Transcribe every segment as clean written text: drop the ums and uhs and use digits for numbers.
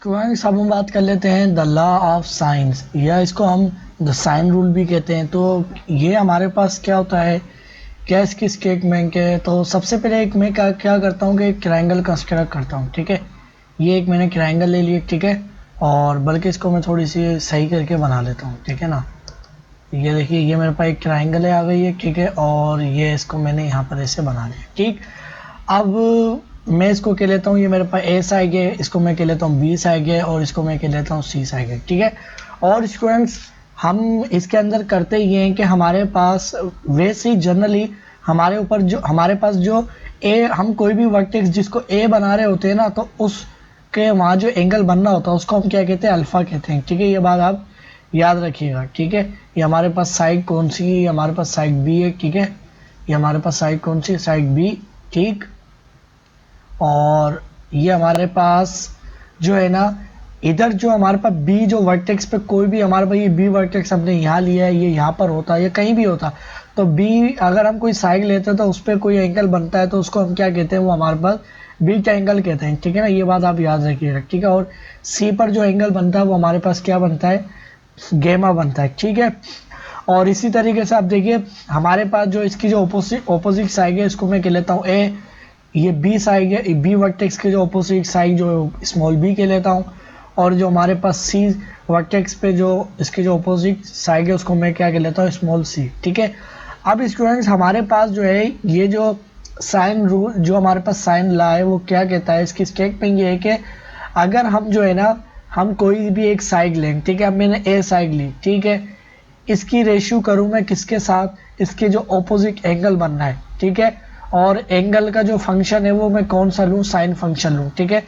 Students, अब हम बात कर लेते हैं द लॉ ऑफ साइंस, या इसको हम द साइन रूल भी कहते हैं। तो ये हमारे पास क्या होता है, क्या इसकी स्टेटमेंट है। तो सबसे पहले एक मैं क्या करता हूँ कि एक ट्रायंगल कंस्ट्रक्ट करता हूँ। ठीक है, ये एक मैंने ट्रायंगल ले लिया। ठीक है, और बल्कि इसको मैं थोड़ी सी सही करके बना लेता हूँ। ठीक है ना, ये देखिए, ये मेरे पास एक ट्रायंगल है आ गई है। ठीक है, और ये इसको मैंने यहाँ पर ऐसे बना लिया। ठीक, अब मैं इसको कह लेता हूँ, ये मेरे पास ए साइड है, इसको मैं कह लेता हूँ बी साइड है, और इसको मैं कह लेता हूँ सी साइड है। ठीक है, और स्टूडेंट्स हम इसके अंदर करते ये हैं कि हमारे पास वैसे ही जनरली हमारे पास जो ए, हम कोई भी वर्टेक्स जिसको ए बना रहे होते हैं ना, तो उसके वहाँ जो एंगल बनना होता है उसको हम क्या कहते हैं, अल्फा कहते हैं। ठीक है, ये बात आप याद रखिएगा। ठीक है, ये हमारे पास साइड कौन सी है, हमारे पास साइड बी है। ठीक है, ये हमारे पास साइड कौन सी, साइड बी। ठीक, और ये हमारे पास जो है ना, इधर जो हमारे पास बी जो वर्टेक्स पे कोई भी हमारे पास ये बी वर्टेक्स हमने यहाँ लिया है, ये यहाँ पर होता है, ये कहीं भी होता। तो बी अगर हम कोई साइड लेते हैं तो उस पर कोई एंगल बनता है, तो उसको हम क्या कहते हैं, वो हमारे पास बी ट्रायंगल कहते हैं। ठीक है ना, ये बात आप याद रखिएगा। ठीक है, और सी पर जो एंगल बनता है वो हमारे पास क्या बनता है, गेमा बनता है। ठीक है, और इसी तरीके से आप देखिए, हमारे पास जो इसकी जो ऑपोजिट साइड है, इसको मैं कह लेता हूँ ए। ये बी साइड है, बी वर्टेक्स के जो ऑपोजिट साइड जो स्मॉल बी के लेता हूँ, और जो हमारे पास सी वर्टेक्स पे जो इसके जो ऑपोजिट साइड है उसको मैं क्या कह लेता हूँ, स्मॉल सी। ठीक है, अब स्टूडेंट्स हमारे पास जो है ये जो साइन रूल, जो हमारे पास साइन लॉ है, वो क्या कहता है, इसकी स्टेटमेंट ये है कि अगर हम जो है ना, हम कोई भी एक साइड लेंगे। ठीक है, अब मैंने ए साइड ली। ठीक है, इसकी रेशियो करूँ मैं किसके साथ, इसके जो ऑपोजिट एंगल बनना है। ठीक है, और एंगल का जो फंक्शन है वो मैं कौन सा लूँ, साइन फंक्शन लूँ। ठीक है,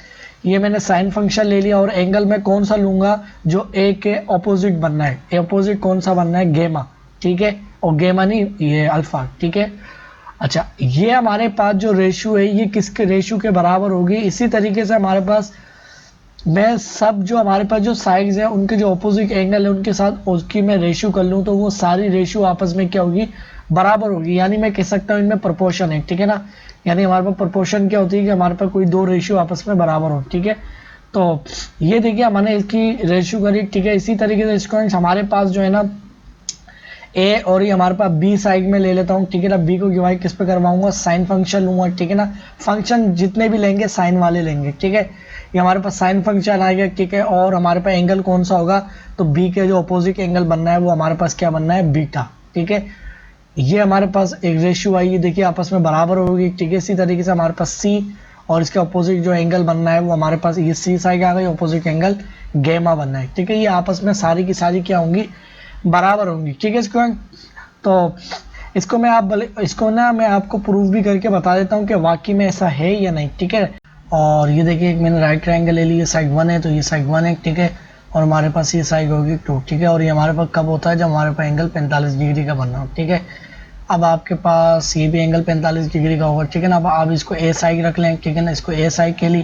ये मैंने साइन फंक्शन ले लिया, और एंगल मैं कौन सा लूँगा, जो ए के ऑपोजिट बनना है। ए ऑपोजिट कौन सा बनना है, गेमा। ठीक है, और गेमा नहीं, ये अल्फा। ठीक है, अच्छा, ये हमारे पास जो रेशियो है ये किसके रेशियो के बराबर होगी। इसी तरीके से हमारे पास मैं सब जो हमारे पास जो साइड्स हैं उनके जो ऑपोजिट एंगल है उनके साथ उसकी मैं रेशियो कर लूँ, तो वो सारी रेशियो आपस में क्या होगी, बराबर होगी। यानी मैं कह सकता हूँ इनमें प्रोपोर्शन है। ठीक है ना, यानी हमारे पास प्रोपोर्शन क्या होती है कि हमारे पास कोई दो रेशियो आपस में बराबर हो। ठीक है, तो ये देखिए हमने इसकी रेशियो करी। ठीक है, इसी तरीके से स्टूडेंट्स हमारे पास जो है ना ए, और ये हमारे पास बी साइड में ले लेता हूँ। ठीक है ना, बी को डिवाइड किस पे करवाऊंगा, साइन फंक्शन लूंगा। ठीक है ना, फंक्शन जितने भी लेंगे साइन वाले लेंगे। ठीक है, ये हमारे पास साइन फंक्शन आ गया। ठीक है, और हमारे पास एंगल कौन सा होगा, तो बी के जो अपोजिट एंगल बनना है वो हमारे पास क्या बनना है, बीटा। ठीक है, ये हमारे पास एक रेशियो आई, देखिए आपस में बराबर होगी। ठीक है, इसी तरीके से हमारे पास सी और इसके अपोजिट जो एंगल बनना है वो हमारे पास ये सी साइड आ गई, अपोजिट एंगल गेमा बनना है। ठीक है, ये आपस में सारी की सारी क्या होंगी, बराबर होंगी। ठीक है स्टूडेंट, तो इसको ना मैं आपको प्रूफ भी करके बता देता हूँ कि वाकई में ऐसा है या नहीं। ठीक है, और ये देखिए मैंने राइट ट्रायंगल ले लिया, साइड 1 है तो ये साइड 1 है। ठीक है, और हमारे पास ये साइड होगी 2। ठीक है, और ये हमारे पास कब होता है, जब हमारे पास एंगल 45 डिग्री का बनना हो। ठीक है, अब आपके पास ये भी एंगल 45 डिग्री का होगा। ठीक है ना, अब आप इसको ए साइड रख लें। ठीक है ना, इसको ए साइड के लिए,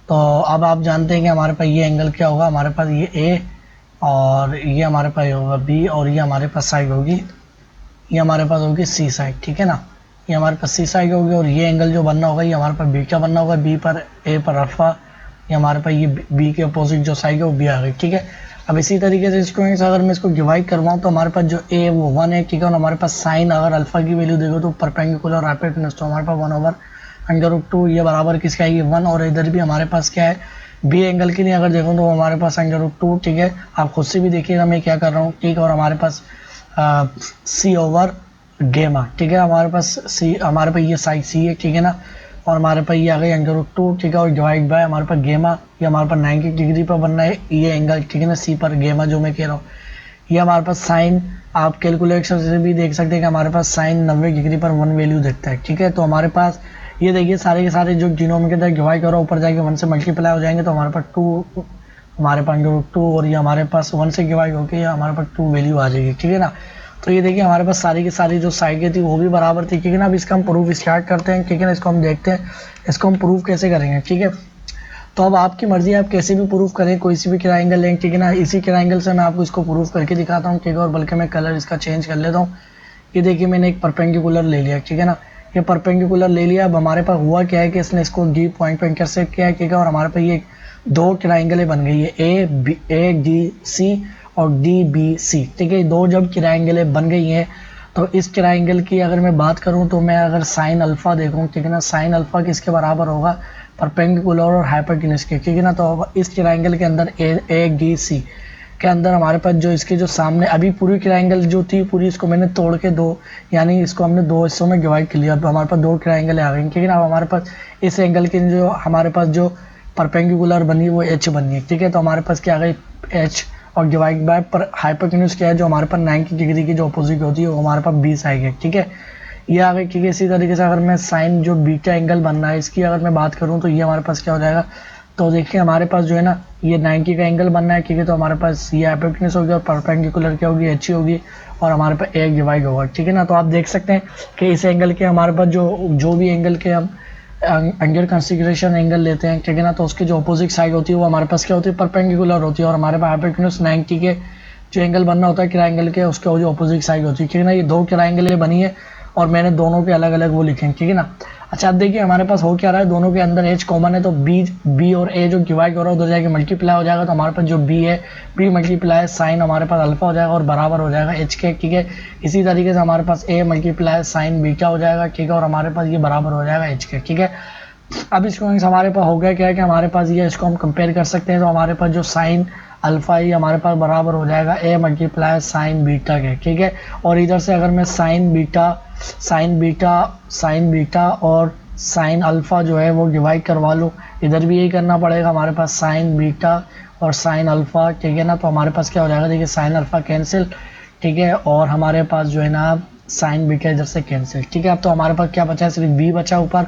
तो अब आप जानते हैं कि हमारे पास ये एंगल क्या होगा, हमारे पास ये ए, और ये हमारे पास होगा बी, और ये हमारे पास साइड होगी, ये हमारे पास होगी सी साइड। ठीक है ना, ये हमारे पास सी साइड होगी, और ये एंगल जो बनना होगा ये हमारे पास बीटा बनना होगा, बी पर ए पर अल्फा। ये हमारे पास ये बी के अपोजिट जो साइड है वो बी आ गई। ठीक है, अब इसी तरीके से स्टूडेंट्स अगर मैं इसको डिवाइड करवाऊँ तो हमारे पास जो ए है वो 1 है। ठीक है, और हमारे पास साइन अगर अल्फा की वैल्यू देखो तो परपेंडिकुलर हाइपोटेनस, तो हमारे पास 1/√2 ये बराबर किसका है, ये 1। और इधर भी हमारे पास क्या है, बी एंगल के लिए अगर देखो तो हमारे पास √2। ठीक है, आप खुद से भी देखिएगा मैं क्या कर रहा हूँ। ठीक है, और हमारे पास सी ओवर गेमा। ठीक है, हमारे पास सी, हमारे पास ये साइड सी है। ठीक है ना, और हमारे पास ये आ गई √2। ठीक है, और डिवाइड बाय हमारे पास गेमा, ये हमारे पास 90 डिग्री पर बनना है ये एंगल। ठीक है ना, सी पर गेमा जो मैं कह रहा हूँ, ये हमारे पास साइन, आप कैलकुलेशन से भी देख सकते हैं कि हमारे पास साइन 90 डिग्री पर 1 वैल्यू देखता है। ठीक है, तो हमारे पास ये देखिए सारे के सारे जो डिनोमिनेटर डिवाइड करो ऊपर जाके 1 से मल्टीप्लाई हो जाएंगे, तो हमारे पास 2, हमारे पास √2, और ये हमारे पास 1 से डिवाइड होकर हमारे पास 2 वैल्यू आ जाएगी। ठीक है ना, तो ये देखिए हमारे पास सारी की सारी जो साइडें थी वो भी बराबर थी। ठीक है ना, अब इसका हम प्रूफ स्टार्ट करते हैं। ठीक है ना, इसको हम देखते हैं इसको हम प्रूफ कैसे करेंगे। ठीक है, तो अब आपकी मर्जी है, आप कैसे भी प्रूफ करें, कोई सी भी ट्रायंगल लें। ठीक है ना, इसी ट्रायंगल से मैं आपको इसको प्रूफ करके दिखाता हूँ। ठीक है, और बल्कि मैं कलर इसका चेंज कर लेता हूँ। ये देखिए मैंने एक परपेंडिकुलर ले लिया। ठीक है ना, ये परपेंडिकुलर ले लिया। अब हमारे पास हुआ क्या है कि इसने इसको डी पॉइंट पर इंटरसेक्ट किया है। ठीक है, और हमारे पास ये दो ट्राइंगलें बन गई है, ए डी सी और डी बी सी, ठीक है। दो जब ट्राइंगलें बन गई हैं तो इस ट्राइंगल की अगर मैं बात करूं तो मैं अगर साइन अल्फा देखूं, ठीक है ना, साइन अल्फा किसके बराबर होगा, परपेंडिकुलर और हाइपोटेन्यूज के, ठीक है ना। तो इस ट्राइंगल के अंदर ए डी सी के अंदर हमारे पास जो इसके जो सामने अभी पूरी ट्राइंगल जो थी पूरी, इसको मैंने तोड़ के दो, यानी इसको हमने दो हिस्सों में डिवाइड कर लिया। अब हमारे पास दो ट्राइंगल आ गई, ठीक है ना। अब हमारे पास इस एंगल की जो हमारे पास जो परपेंडिकुलर बनी वो एच बनी है, ठीक है। तो हमारे पास क्या आ गई एच, और डिवाइड बाय पर हाइपोटेन्यूज क्या है, जो हमारे पास 90 डिग्री की जो अपोजिट होती है वो हमारे पास 20 आएगी, ठीक है। ये आ गई, ठीक है। इसी तरीके से अगर मैं साइन जो बीटा एंगल बनना है इसकी अगर मैं बात करूँ तो ये हमारे पास क्या हो जाएगा, तो देखिए हमारे पास जो है ना ये 90 का एंगल बनना है, ठीक है। तो हमारे पास ये हाइपोटेन्यूज होगी और परपेंडिकुलर क्या होगी, एच होगी, और हमारे पास एक डिवाइड होगा, ठीक है ना। तो आप देख सकते हैं कि इस एंगल के हमारे पास जो भी एंगल के हम अंडर कंसिडरेशन एंगल लेते हैं, ठीक है ना, तो उसकी जो अपोजिट साइड होती है वो हमारे पास क्या होती है, परपेंडिकुलर होती है, और हमारे पास हाइपोटेन्यूज 90 के जो एंगल बनना होता है ट्रायंगल के उसके जो अपोजिट साइड होती है, ठीक है ना। ये दो ट्रायंगल बनी है और मैंने दोनों के अलग अलग वो लिखे हैं, ठीक है ना। अच्छा अब देखिए हमारे पास हो क्या रहा है, दोनों के अंदर एच कॉमन है, तो बी और ए जो डिवाइड हो रहा है उधर जाके मल्टीप्लाई हो जाएगा, तो हमारे पास जो बी है बी मल्टीप्लाई साइन हमारे पास अल्फा हो जाएगा और बराबर हो जाएगा एच के, ठीक है। इसी तरीके से हमारे पास ए मल्टीप्लाई साइन बीटा हो जाएगा, ठीक है, और हमारे पास ये बराबर हो जाएगा एच के, ठीक है। अब इसको हमारे पास हो गया क्या है कि हमारे पास ये इसको हम कंपेयर कर सकते हैं, तो हमारे पास जो साइन अल्फा ही हमारे पास बराबर हो जाएगा ए मल्टीप्लाई साइन बीटा के, ठीक है। और इधर से अगर मैं साइन बीटा और साइन अल्फा जो है वो डिवाइड करवा लूँ, इधर भी यही करना पड़ेगा, हमारे पास साइन बीटा और साइन अल्फा, ठीक है ना। तो हमारे पास क्या हो जाएगा, देखिए साइन अल्फा कैंसिल, ठीक है, और हमारे पास जो है ना साइन बीटा इधर से कैंसिल, ठीक है। अब तो हमारे पास क्या बचा है, सिर्फ बी बचा ऊपर,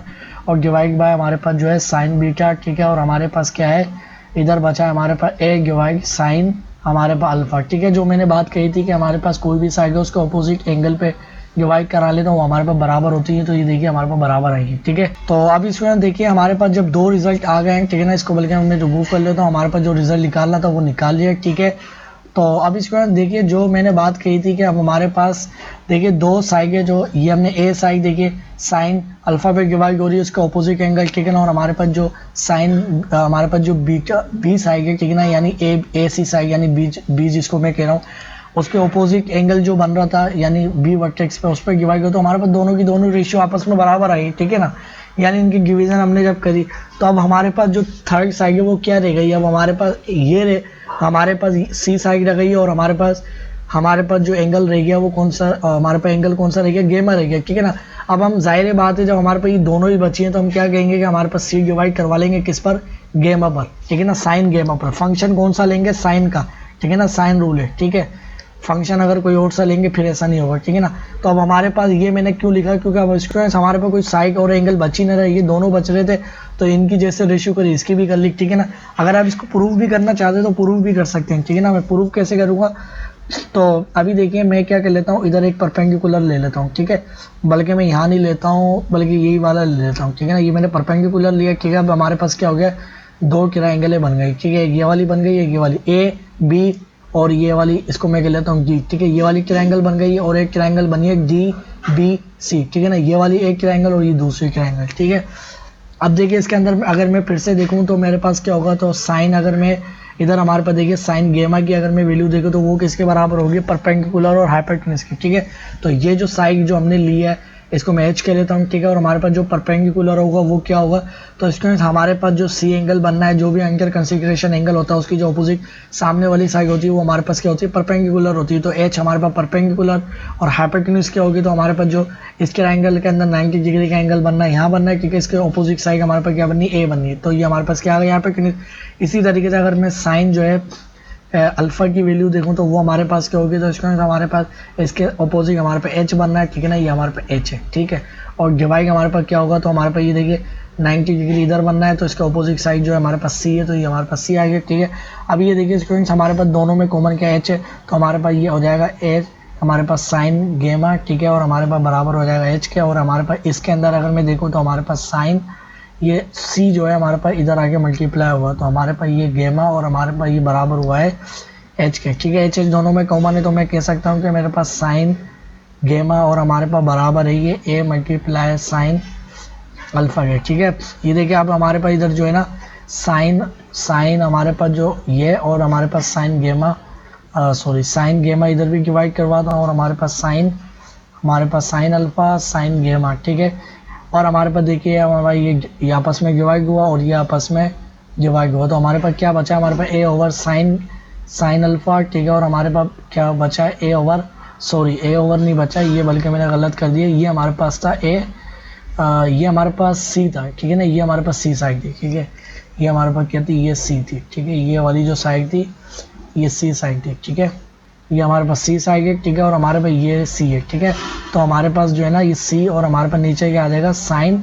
और डिवाइड बाय हमारे पास जो है साइन बीटा, ठीक है, और हमारे पास क्या है इधर बचा है हमारे पास ए डिवाइड साइन हमारे पास अल्फा, ठीक है। जो मैंने बात कही थी कि हमारे पास कोई भी साइड है उसके अपोजिट एंगल पे डिवाइड करा ले तो वो हमारे पास बराबर होती है, तो ये देखिए हमारे पास बराबर आई है, ठीक है। तो अब इसमें देखिए हमारे पास जब दो रिजल्ट आ गए हैं, ठीक है ना, इसको बल्कि हमने रिमूव कर लिया, तो हमारे पास जो रिजल्ट निकालना था वो निकाल लिया, ठीक है। तो अब इसमें देखिए जो मैंने बात कही थी कि अब हमारे पास देखिए दो साइड है, जो ये हमने ए साइड देखिए साइन अल्फा पे डिवाइड हो रही है उसका ऑपोजिट एंगल, ठीक है ना, और हमारे पास जो साइन हमारे पास जो बीटा बी साइड है, ठीक है ना, यानी ए सी साइड यानी बी जिसको मैं कह रहा हूँ उसके ऑपोजिट एंगल जो बन रहा था यानी बी वर्टेक्स पे उस पर डिवाइड हो, तो हमारे पास दोनों की दोनों रेशियो आपस में बराबर आई, ठीक है ना, यानी इनकी डिवीजन हमने जब करी तो अब हमारे पास जो थर्ड साइड है वो क्या रह गई, अब हमारे पास ये हमारे पास सी साइड रह गई है, और हमारे पास जो एंगल रह गया वो कौन सा, हमारे पास एंगल कौन सा रह गया, गेमा रह गया, ठीक है ना। अब हम जाहिर बात है जब हमारे पास ये दोनों ही बची हैं तो हम क्या कहेंगे कि हमारे पास सी डिवाइड करवा लेंगे किस पर, गेमा पर, ठीक है ना, साइन गेमा पर। फंक्शन कौन सा लेंगे, साइन का, ठीक है ना, साइन रूल है, ठीक है। फंक्शन अगर कोई और सा लेंगे फिर ऐसा नहीं होगा, ठीक है ना। तो अब हमारे पास ये मैंने क्यों लिखा, क्योंकि अब स्टूडेंट्स हमारे पास कोई साइड और एंगल बची नहीं रही, ये दोनों बच रहे थे, तो इनकी जैसे रेशियो करी इसकी भी कर ली, ठीक है ना। अगर आप इसको प्रूव भी करना चाहते हैं तो प्रूव भी कर सकते हैं, ठीक है ना। मैं प्रूव कैसे करूँगा, तो अभी देखिए मैं क्या कर लेता हूँ, इधर एक परपेंडिकुलर ले लेता हूँ, ठीक है, बल्कि मैं यहाँ नहीं लेता हूँ बल्कि यही वाला ले लेता हूँ, ठीक है ना। ये मैंने परपेंडिकुलर लिया, ठीक है। अब हमारे पास क्या हो गया, दो ट्रायंगलें बन गई, ठीक है, ये वाली बन गई है, ये वाली ए बी, और ये वाली इसको मैं कह लेता हूँ डी, ठीक है। ये वाली ट्रायंगल बन गई है और एक ट्रायंगल बनी है डी बी सी, ठीक है ना, ये वाली एक ट्रायंगल और ये दूसरी ट्रायंगल, ठीक है। अब देखिए इसके अंदर अगर मैं फिर से देखूँ तो मेरे पास क्या होगा, तो साइन अगर मैं इधर हमारे पास देखिए साइन गेमा की अगर मैं वैल्यू देखूँ तो वो किसके बराबर होगी, परपेंडिकुलर और हाइपोटेन्यूज की, ठीक है। तो ये जो साइड जो हमने ली है इसको मैं एच कर लेता हूँ, ठीक है, और हमारे पास जो परपेंडिकुलर होगा वो क्या होगा, तो स्टूडेंट्स हमारे पास जो सी एंगल बनना है, जो भी एंगल कंसिडरेशन एंगल होता है उसकी जो अपोजिट सामने वाली साइड होती है वो हमारे पास क्या होती है, परपेंडिकुलर होती है। तो एच हमारे पास परपेंडिकुलर और हाइपोटेन्यूज क्या होगी, तो हमारे पास जो इसके एंगल के अंदर 90 डिग्री का एंगल बनना है यहाँ बनना है, ठीक है, इसके अपोजिट साइड हमारे पास क्या बननी है, ए बननी है, तो ये हमारे पास क्या आ गया यहाँ पे। इसी तरीके से अगर मैं साइन जो है अल्फा की वैल्यू देखूं तो वो हमारे पास क्या होगी, तो स्टूडेंट्स हमारे पास इसके अपोजिट हमारे पास एच बनना है, ठीक है ना, ये हमारे पास एच है, ठीक है। और डिवाइड हमारे पास क्या होगा, तो हमारे पास ये देखिए 90 डिग्री इधर बनना है, तो इसका अपोजिट साइड जो है हमारे पास सी है, तो ये हमारे पास सी आ गया, ठीक है। अब ये देखिए स्टूडेंट्स हमारे पास दोनों में कॉमन क्या एच है, तो हमारे पास ये हो जाएगा एच हमारे पास साइन गेमा, ठीक है, और हमारे पास बराबर हो जाएगा एच के, और हमारे पास इसके अंदर अगर मैं देखूँ तो हमारे पास साइन ये सी जो है हमारे पास इधर आके मल्टीप्लाई हुआ, तो हमारे पास ये गेमा और हमारे पास ये बराबर हुआ है एच के, ठीक है। एच दोनों में कॉमन है तो मैं कह सकता हूँ कि मेरे पास साइन गेमा और हमारे पास बराबर है ये ए मल्टीप्लाई साइन अल्फा के, ठीक है। ये देखिए आप हमारे पास इधर जो है ना साइन साइन हमारे पास जो ये और हमारे पास साइन गेमा साइन गेमा इधर भी डिवाइड करवाता हूँ और हमारे पास साइन अल्फा साइन गेमा, ठीक है। और हमारे पास देखिए हमारा ये आपस में डिवाइड हुआ और ये आपस में डिवाइड हुआ, तो हमारे पास क्या बचा, हमारे पास ए ओवर साइन अल्फा, ठीक है। और हमारे पास क्या बचा है, ए ओवर नहीं बचा ये, बल्कि मैंने गलत कर दिया, ये हमारे पास था ये हमारे पास सी था, ठीक है ना। ये हमारे पास सी साइड थी, ठीक है। ये हमारे पास क्या थी, ये सी थी, ठीक है। ये वाली जो साइड थी ये सी साइड थी, ठीक है। ये हमारे पास सी साइड है, ठीक है। और हमारे पास ये सी है, ठीक है। तो हमारे पास जो है ना ये सी और हमारे पास नीचे क्या आ जाएगा, साइन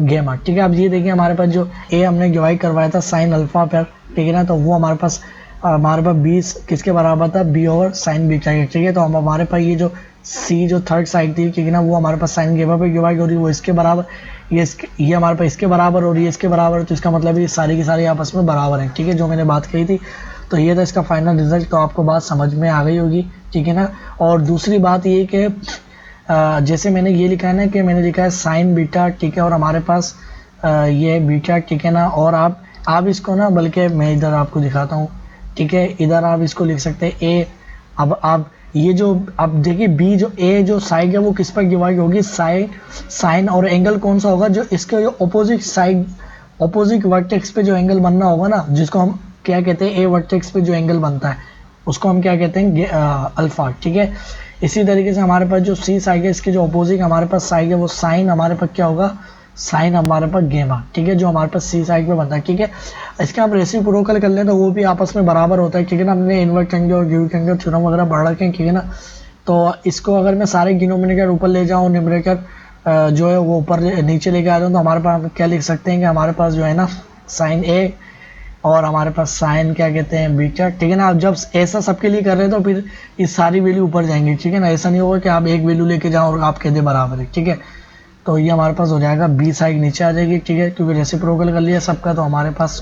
गेमा, ठीक है। अब ये देखिए हमारे पास जो ए हमने डिवाइड करवाया था साइन अल्फा पर, ठीक है ना, तो वो हमारे पास 20 किसके बराबर था, बी ओवर साइन बीटा, ठीक है। तो हम हमारे पास ये जो सी जो थर्ड साइड थी, ठीक है ना, वो हमारे पास साइन गेमा पे डिवाइड हो रही है, वो इसके बराबर, ये हमारे पास इसके बराबर हो रही है, इसके बराबर, तो इसका मतलब ये सारी की सारी आपस में बराबर है, ठीक है, जो मैंने बात कही थी। तो ये था इसका फाइनल रिजल्ट, तो आपको बात समझ में आ गई होगी, ठीक है ना। और दूसरी बात ये कि जैसे मैंने ये लिखा है ना कि मैंने लिखा है साइन बीटा, ठीक है, और हमारे पास ये बीटा, ठीक है ना। और आप इसको ना, बल्कि मैं इधर आपको दिखाता हूँ, ठीक है। इधर आप इसको लिख सकते हैं ए। अब आप ये जो आप देखिए बी जो ए जो साइड है वो किस पर डिवाइड होगी, साइन और एंगल कौन सा होगा, जो इसके जो अपोजिट साइड अपोजिट वर्टेक्स पे जो एंगल बनना होगा ना, जिसको हम क्या कहते हैं, ए वर्टेक्स पे जो एंगल बनता है उसको हम क्या कहते हैं, अल्फा, ठीक है। इसी तरीके से हमारे पास जो सी साइड है इसके जो अपोजिट हमारे पास साइड है वो साइन हमारे पास क्या होगा, साइन हमारे पास गेमा, ठीक है, जो हमारे पास सी साइड पे बनता है, ठीक है। इसके हम रेसिप्रोकल कर लें तो वो भी आपस में बराबर होता है, ठीक है ना। हमने इन्वर्ट एंगल और ड्यूट एंगल थ्योरम वगैरह पढ़ रखे हैं, ठीक है ना। तो इसको अगर मैं सारे डिनोमिनेटर ऊपर ले जाऊँ, न्यूमरेटर जो है वो ऊपर नीचे लेके आ जाऊँ, तो हमारे पास क्या लिख सकते हैं कि हमारे पास जो है ना साइन ए और हमारे पास साइन क्या कहते हैं, बीटा, ठीक है ना। आप जब ऐसा सबके लिए कर रहे हैं तो फिर ये सारी वैल्यू ऊपर जाएंगी, ठीक है ना। ऐसा नहीं होगा कि आप एक वैल्यू लेके जाओ और आप कह दे बराबर है, ठीक है। तो ये हमारे पास हो जाएगा बी साइड नीचे आ जाएगी, ठीक है, क्योंकि रेसिप्रोकल कर लिया सबका। तो हमारे पास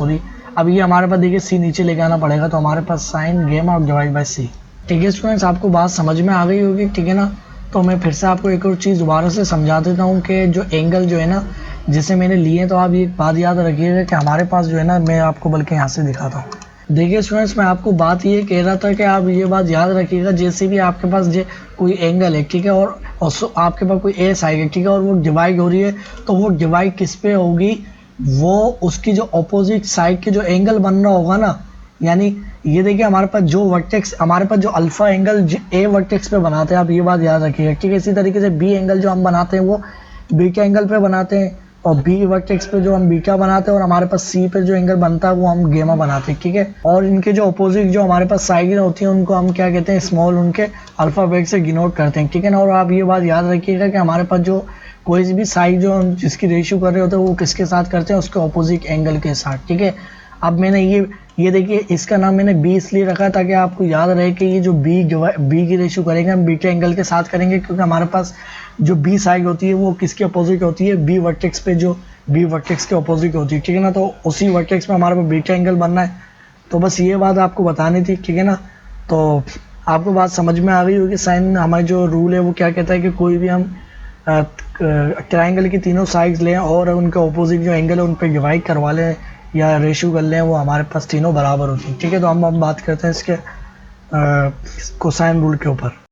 अब ये हमारे पास देखिए सी नीचे लेके आना पड़ेगा, तो हमारे पास साइन गेमा डिवाइड बाय सी, ठीक है। स्टूडेंट्स आपको बात समझ में आ गई होगी, ठीक है ना। तो मैं फिर से आपको एक और चीज़ दोबारा से समझा देता हूँ कि जो एंगल जो है ना जिसे मैंने लिए, तो आप ये बात याद रखिएगा कि हमारे पास जो है ना, मैं आपको बल्कि यहाँ से दिखाता हूँ। देखिए स्टूडेंट्स मैं आपको बात ये कह रहा था कि आप ये बात याद रखिएगा, जैसे भी आपके पास कोई एंगल है, ठीक है, और आपके पास कोई ए साइड है, ठीक है, और वो डिवाइड हो रही है, तो वो डिवाइड किस पे होगी, वो उसकी जो अपोजिट साइड के जो एंगल बन रहा होगा ना, यानी ये देखिए हमारे पास जो वर्टेक्स, हमारे पास जो अल्फा एंगल ए वर्टेक्स पे बनाते हैं, आप ये बात याद रखिएगा, ठीक है। इसी तरीके से बी एंगल जो हम बनाते हैं वो बीटा एंगल पे बनाते हैं, और बी वर्टेक्स पे जो हम बीटा बनाते हैं, और हमारे पास सी पे जो एंगल बनता है वो हम गेमा बनाते हैं, ठीक है। और इनके जो अपोजिट जो हमारे पास साइड होती है उनको हम क्या कहते हैं, स्मॉल, उनके अल्फाबेट से डिनोट करते हैं, ठीक है ना। और आप ये बात याद रखिएगा कि हमारे पास जो कोई भी साइड जो हम जिसकी रेशियो कर रहे होते हैं वो किसके साथ करते हैं, उसके अपोजिट एंगल के साथ, ठीक है। अब मैंने ये देखिए इसका नाम मैंने बी इसलिए रखा ताकि आपको याद रहे कि ये जो बी की रेशियो करेंगे हम बीटा एंगल के साथ करेंगे, क्योंकि हमारे पास जो बी साइड होती है वो किसके अपोजिट होती है, बी वर्टेक्स पे, जो बी वर्टेक्स के अपोजिट होती है, ठीक है ना। तो उसी वर्टेक्स पे हमारे पास बीटा एंगल बनना है, तो बस ये बात आपको बतानी थी, ठीक है ना। तो आपको बात समझ में आ गई होगी। साइन हमारा जो रूल है वो क्या कहता है कि कोई भी हम ट्राइंगल की तीनों साइड्स लें और उनके अपोजिट जो एंगल है उन पर डिवाइड करवा लें या रेशियो कर लें, वो हमारे पास तीनों बराबर होती है, ठीक है। तो हम बात करते हैं इसके कोसाइन रूल के ऊपर।